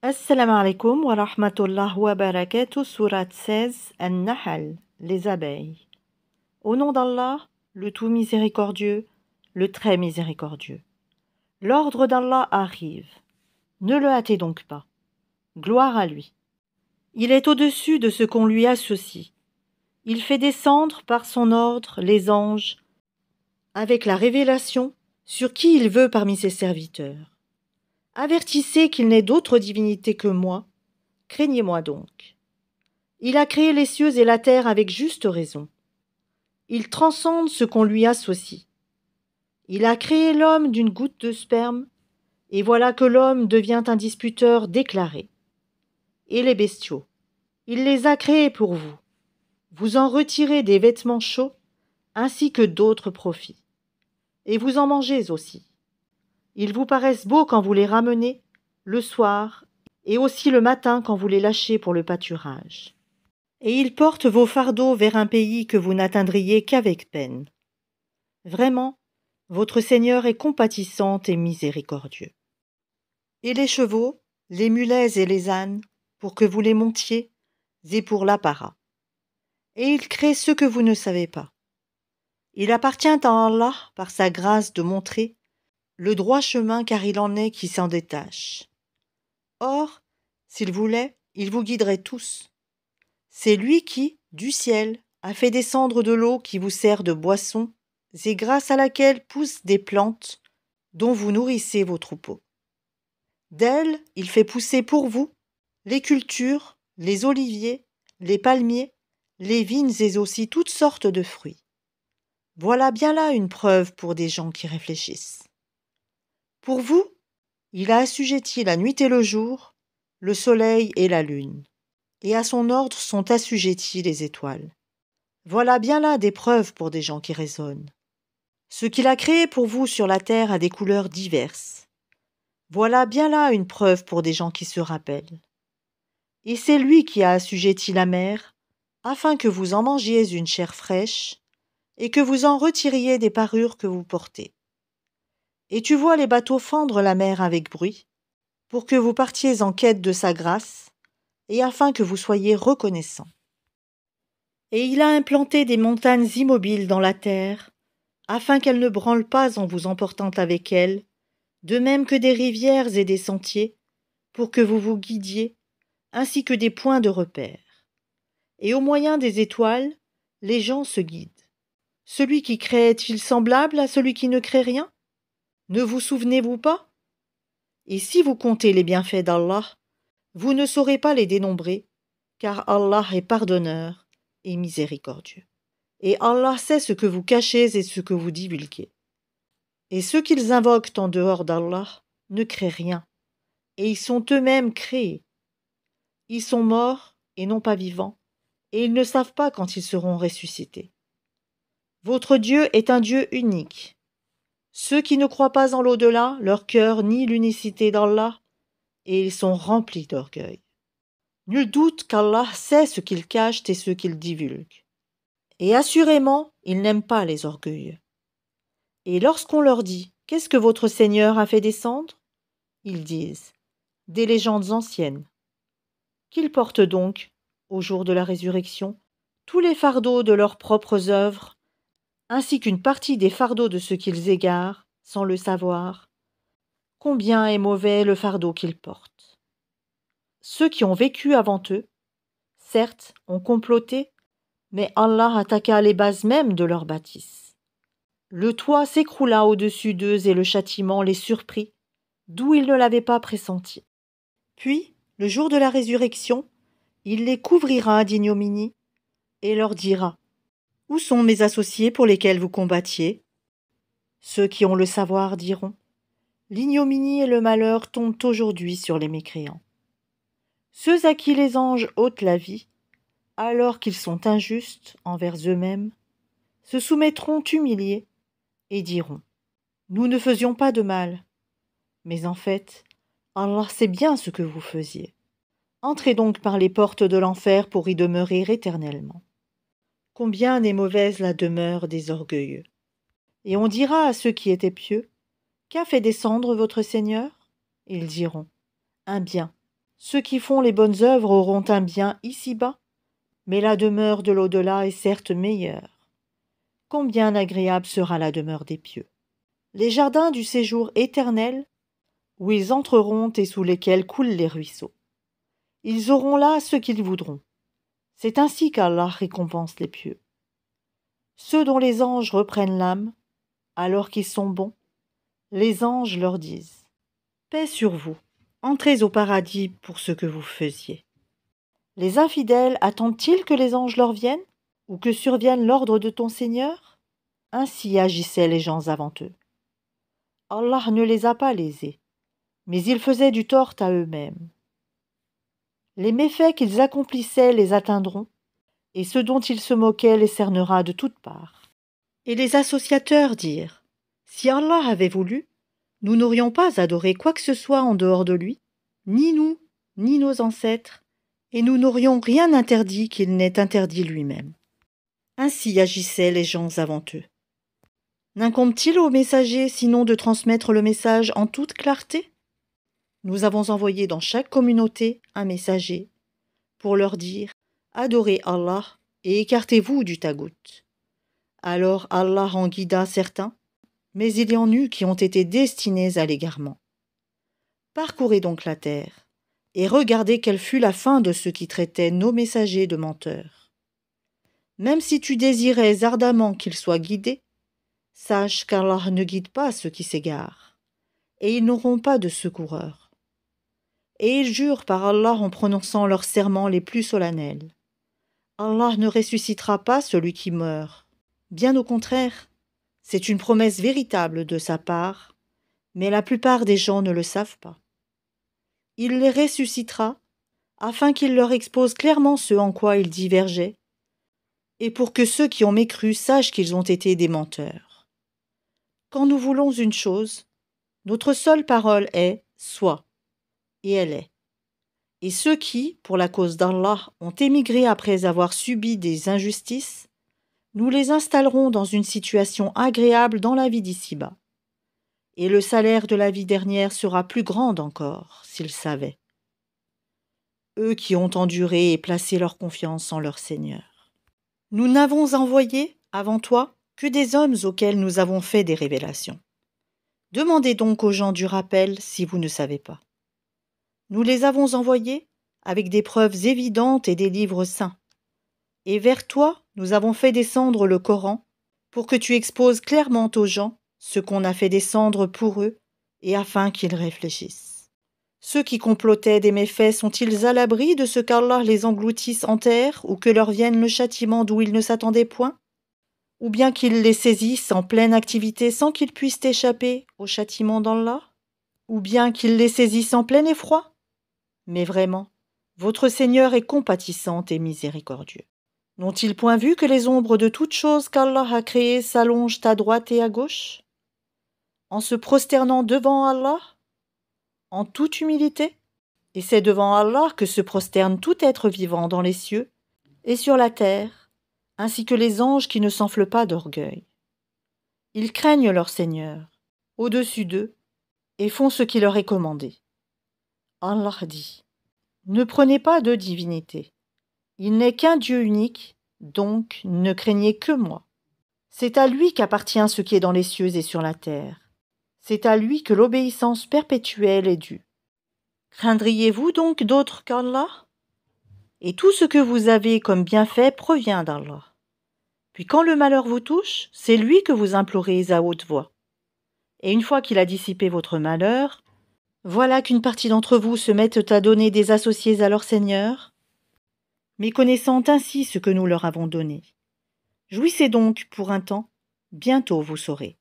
Assalamu alaikum wa rahmatullah wa barakatuh, sourate 16, An-Nahl, les abeilles. Au nom d'Allah, le tout miséricordieux, le très miséricordieux. L'ordre d'Allah arrive. Ne le hâtez donc pas. Gloire à lui. Il est au-dessus de ce qu'on lui associe. Il fait descendre par son ordre les anges avec la révélation sur qui il veut parmi ses serviteurs. Avertissez qu'il n'est d'autre divinité que moi. Craignez-moi donc. Il a créé les cieux et la terre avec juste raison. Il transcende ce qu'on lui associe. Il a créé l'homme d'une goutte de sperme, et voilà que l'homme devient un disputeur déclaré. Et les bestiaux, il les a créés pour vous. Vous en retirez des vêtements chauds, ainsi que d'autres profits. Et vous en mangez aussi. Ils vous paraissent beaux quand vous les ramenez, le soir, et aussi le matin quand vous les lâchez pour le pâturage. Et ils portent vos fardeaux vers un pays que vous n'atteindriez qu'avec peine. Vraiment, votre Seigneur est compatissant et miséricordieux. Et les chevaux, les mulets et les ânes, pour que vous les montiez, et pour l'apparat. Et il crée ce que vous ne savez pas. Il appartient à Allah, par sa grâce, de montrer le droit chemin, car il en est qui s'en détache. Or, s'il voulait, il vous guiderait tous. C'est lui qui, du ciel, a fait descendre de l'eau qui vous sert de boisson, et grâce à laquelle poussent des plantes dont vous nourrissez vos troupeaux. D'elle, il fait pousser pour vous les cultures, les oliviers, les palmiers, les vignes et aussi toutes sortes de fruits. Voilà bien là une preuve pour des gens qui réfléchissent. Pour vous, il a assujetti la nuit et le jour, le soleil et la lune, et à son ordre sont assujetties les étoiles. Voilà bien là des preuves pour des gens qui raisonnent. Ce qu'il a créé pour vous sur la terre a des couleurs diverses. Voilà bien là une preuve pour des gens qui se rappellent. Et c'est lui qui a assujetti la mer, afin que vous en mangiez une chair fraîche, et que vous en retiriez des parures que vous portez. Et tu vois les bateaux fendre la mer avec bruit, pour que vous partiez en quête de sa grâce, et afin que vous soyez reconnaissants. Et il a implanté des montagnes immobiles dans la terre, afin qu'elles ne branlent pas en vous emportant avec elles, de même que des rivières et des sentiers, pour que vous vous guidiez, ainsi que des points de repère. Et au moyen des étoiles, les gens se guident. Celui qui crée est-il semblable à celui qui ne crée rien? Ne vous souvenez-vous pas? Et si vous comptez les bienfaits d'Allah, vous ne saurez pas les dénombrer, car Allah est pardonneur et miséricordieux. Et Allah sait ce que vous cachez et ce que vous divulguez. Et ceux qu'ils invoquent en dehors d'Allah ne créent rien, et ils sont eux-mêmes créés. Ils sont morts et non pas vivants, et ils ne savent pas quand ils seront ressuscités. Votre Dieu est un Dieu unique. Ceux qui ne croient pas en l'au-delà, leur cœur nie l'unicité d'Allah, et ils sont remplis d'orgueil. Nul doute qu'Allah sait ce qu'ils cachent et ce qu'ils divulguent. Et assurément, il n'aime pas les orgueilleux. Et lorsqu'on leur dit « Qu'est-ce que votre Seigneur a fait descendre ?» Ils disent « Des légendes anciennes. » Qu'ils portent donc, au jour de la résurrection, tous les fardeaux de leurs propres œuvres, ainsi qu'une partie des fardeaux de ceux qu'ils égarent, sans le savoir. Combien est mauvais le fardeau qu'ils portent. Ceux qui ont vécu avant eux, certes, ont comploté, mais Allah attaqua les bases mêmes de leur bâtisse. Le toit s'écroula au-dessus d'eux et le châtiment les surprit, d'où ils ne l'avaient pas pressenti. Puis, le jour de la résurrection, il les couvrira d'ignominie et leur dira « Où sont mes associés pour lesquels vous combattiez ?» Ceux qui ont le savoir diront « L'ignominie et le malheur tombent aujourd'hui sur les mécréants. » Ceux à qui les anges ôtent la vie, alors qu'ils sont injustes envers eux-mêmes, se soumettront humiliés et diront « Nous ne faisions pas de mal. » Mais en fait, Allah sait bien ce que vous faisiez. Entrez donc par les portes de l'enfer pour y demeurer éternellement. Combien est mauvaise la demeure des orgueilleux. Et on dira à ceux qui étaient pieux, « Qu'a fait descendre votre Seigneur ?» Ils diront, « Un bien. » Ceux qui font les bonnes œuvres auront un bien ici-bas, mais la demeure de l'au-delà est certes meilleure. Combien agréable sera la demeure des pieux. Les jardins du séjour éternel, où ils entreront et sous lesquels coulent les ruisseaux. Ils auront là ce qu'ils voudront. C'est ainsi qu'Allah récompense les pieux. Ceux dont les anges reprennent l'âme, alors qu'ils sont bons, les anges leur disent « Paix sur vous, entrez au paradis pour ce que vous faisiez. » Les infidèles attendent-ils que les anges leur viennent, ou que survienne l'ordre de ton Seigneur? Ainsi agissaient les gens avant eux. Allah ne les a pas lésés, mais ils faisaient du tort à eux-mêmes. Les méfaits qu'ils accomplissaient les atteindront, et ce dont ils se moquaient les cernera de toutes parts. Et les associateurs dirent, si Allah avait voulu, nous n'aurions pas adoré quoi que ce soit en dehors de lui, ni nous, ni nos ancêtres, et nous n'aurions rien interdit qu'il n'ait interdit lui-même. Ainsi agissaient les gens avant eux. N'incombe-t-il aux messagers sinon de transmettre le message en toute clarté? Nous avons envoyé dans chaque communauté un messager pour leur dire « Adorez Allah et écartez-vous du tagout ». Alors Allah en guida certains, mais il y en eut qui ont été destinés à l'égarement. Parcourez donc la terre, et regardez quelle fut la fin de ceux qui traitaient nos messagers de menteurs. Même si tu désirais ardemment qu'ils soient guidés, sache qu'Allah ne guide pas ceux qui s'égarent, et ils n'auront pas de secoureur. Et ils jurent par Allah en prononçant leurs serments les plus solennels. Allah ne ressuscitera pas celui qui meurt. Bien au contraire, c'est une promesse véritable de sa part, mais la plupart des gens ne le savent pas. Il les ressuscitera, afin qu'il leur expose clairement ce en quoi ils divergeaient, et pour que ceux qui ont mécru sachent qu'ils ont été des menteurs. Quand nous voulons une chose, notre seule parole est « soit », et elle est. Et ceux qui, pour la cause d'Allah, ont émigré après avoir subi des injustices, nous les installerons dans une situation agréable dans la vie d'ici-bas. Et le salaire de la vie dernière sera plus grand encore, s'ils savaient. Eux qui ont enduré et placé leur confiance en leur Seigneur. Nous n'avons envoyé, avant toi, que des hommes auxquels nous avons fait des révélations. Demandez donc aux gens du rappel si vous ne savez pas. Nous les avons envoyés avec des preuves évidentes et des livres saints. Et vers toi, nous avons fait descendre le Coran pour que tu exposes clairement aux gens ce qu'on a fait descendre pour eux et afin qu'ils réfléchissent. Ceux qui complotaient des méfaits sont-ils à l'abri de ce qu'Allah les engloutisse en terre ou que leur vienne le châtiment d'où ils ne s'attendaient point? Ou bien qu'il les saisisse en pleine activité sans qu'ils puissent échapper au châtiment d'Allah? Ou bien qu'il les saisisse en plein effroi? Mais vraiment, votre Seigneur est compatissant et miséricordieux. N'ont-ils point vu que les ombres de toutes choses qu'Allah a créées s'allongent à droite et à gauche? En se prosternant devant Allah, en toute humilité? Et c'est devant Allah que se prosterne tout être vivant dans les cieux et sur la terre, ainsi que les anges qui ne s'enflent pas d'orgueil. Ils craignent leur Seigneur, au-dessus d'eux, et font ce qui leur est commandé. Allah dit, ne prenez pas de divinité. Il n'est qu'un Dieu unique, donc ne craignez que moi. C'est à lui qu'appartient ce qui est dans les cieux et sur la terre. C'est à lui que l'obéissance perpétuelle est due. Craindriez-vous donc d'autre qu'Allah? Et tout ce que vous avez comme bienfait provient d'Allah. Puis quand le malheur vous touche, c'est lui que vous implorez à haute voix. Et une fois qu'il a dissipé votre malheur, voilà qu'une partie d'entre vous se mettent à donner des associés à leur Seigneur, méconnaissant ainsi ce que nous leur avons donné. Jouissez donc pour un temps, bientôt vous saurez.